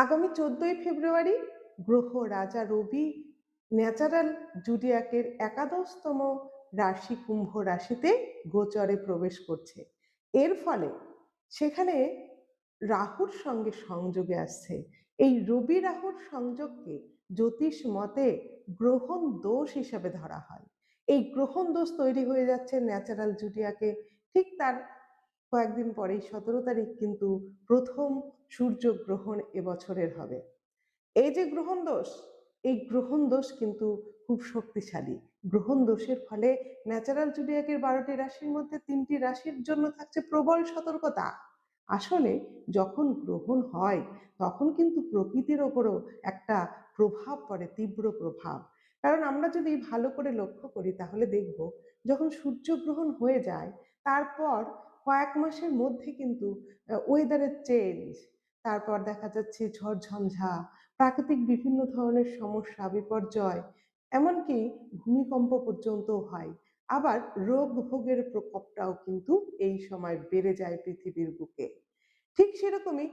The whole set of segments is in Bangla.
আগামী ১৪ই ফেব্রুয়ারি গ্রহ রাজা রবি ন্যাচারাল জুডিয়াকের একাদশতম রাশি কুম্ভ রাশিতে গোচরে প্রবেশ করছে। এর ফলে সেখানে রাহুর সঙ্গে সংযোগে আসছে। এই রবি রাহুর সংযোগকে জ্যোতিষ মতে গ্রহণ দোষ হিসাবে ধরা হয়। এই গ্রহণ দোষ তৈরি হয়ে যাচ্ছে ন্যাচারাল জুডিয়াকে। ঠিক তার কয়েকদিন পরেই ১৭ তারিখ কিন্তু প্রথম সূর্যগ্রহণ এবছরের হবে। এই যে গ্রহণ দোষ, এই গ্রহণ দোষ কিন্তু খুব শক্তিশালী। গ্রহণ দোষের ফলে ন্যাচারাল জুডিয়াকের ১২টি রাশির মধ্যে ৩টি রাশির জন্য থাকছে প্রবল সতর্কতা। আসলে যখন গ্রহণ হয় তখন কিন্তু প্রকৃতির ওপরও একটা প্রভাব পড়ে, তীব্র প্রভাব। কারণ আমরা যদি ভালো করে লক্ষ্য করি তাহলে দেখব যখন সূর্যগ্রহণ হয়ে যায় তারপর কয়েক মাসের মধ্যে কিন্তু ওয়েদারের চেঞ্জ, তারপর দেখা যাচ্ছে ঝড়-ঝঞ্ঝা, প্রাকৃতিক বিভিন্ন ধরনের সমস্যা, বিপর্যয়, এমনকি ভূমিকম্প পর্যন্তও হয়। আবার রোগ ভোগের প্রকোপটাও কিন্তু এই সময় বেড়ে যায় পৃথিবীর বুকে। ঠিক সেরকমই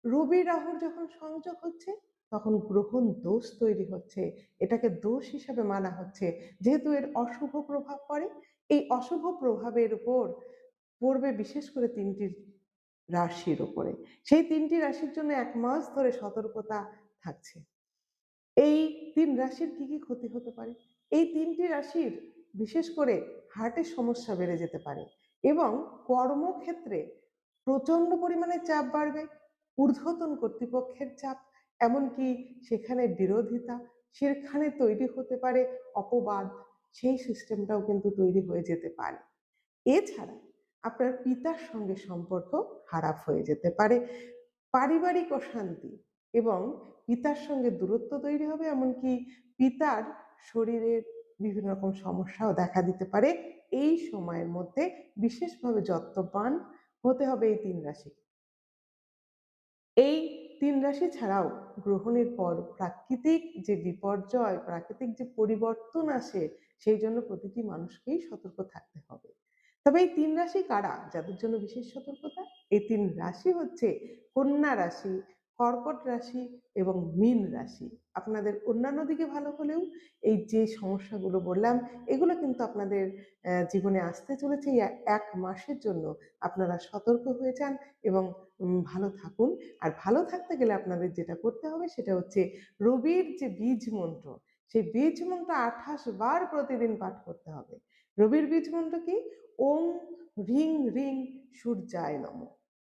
রবি রাহুর যখন সংযোগ হচ্ছে তখন গ্রহণ দোষ তৈরি হচ্ছে। এটাকে দোষ হিসাবে মানা হচ্ছে। যেহেতু এর অশুভ প্রভাব পড়ে, এই অশুভ প্রভাবের উপর পড়বে বিশেষ করে ৩টি রাশির উপরে। সেই ৩টি রাশির জন্য ১ মাস ধরে সতর্কতা থাকছে। এই ৩ রাশির কি ক্ষতি হতে পারে? এই ৩টি রাশির বিশেষ করে হার্টের সমস্যা বেড়ে যেতে পারে এবং কর্মক্ষেত্রে প্রচণ্ড পরিমাণে চাপ বাড়বে, ঊর্ধ্বতন কর্তৃপক্ষের চাপ, এমনকি সেখানে বিরোধিতা, সেখানে তৈরি হতে পারে অপবাদ, সেই সিস্টেমটাও কিন্তু তৈরি হয়ে যেতে পারে। এছাড়া আপনার পিতার সঙ্গে সম্পর্ক খারাপ হয়ে যেতে পারে। পারিবারিক অশান্তি এবং পিতার সঙ্গে দূরত্ব তৈরি হবে, এমনকি পিতার শরীরের বিভিন্ন রকম সমস্যাও দেখা দিতে পারে। এই সময়ের মধ্যে বিশেষভাবে যত্নবান হতে হবে এই ৩ রাশিকে। এই ৩ রাশি ছাড়াও গ্রহণের পর প্রাকৃতিক যে বিপর্যয়, প্রাকৃতিক যে পরিবর্তন আসে, সেই জন্য প্রতিটি মানুষকেই সতর্ক থাকতে হবে। তবে এই ৩ রাশি কারা? যাদের জন্য বিশেষ সতর্কতা? এই ৩ রাশি হচ্ছে কন্যা রাশি, কর্কট রাশি এবং মীন রাশি। আপনাদের অন্যান্য দিকে ভালো হলেও এই যে সমস্যাগুলো বললাম, এগুলো কিন্তু আপনাদের জীবনে আসতে চলেছে এই ১ মাসের জন্য। আপনারা সতর্ক হয়ে যান এবং ভালো থাকুন। আর ভালো থাকতে গেলে আপনাদের যেটা করতে হবে সেটা হচ্ছে রবির যে বীজ মন্ত্র, সেই বীজ মন্ত্র ২৮ বার প্রতিদিন পাঠ করতে হবে। রবির বীজ মন্ত্র কি? ওম হ্রিং রিং সূর্যায় নমঃ।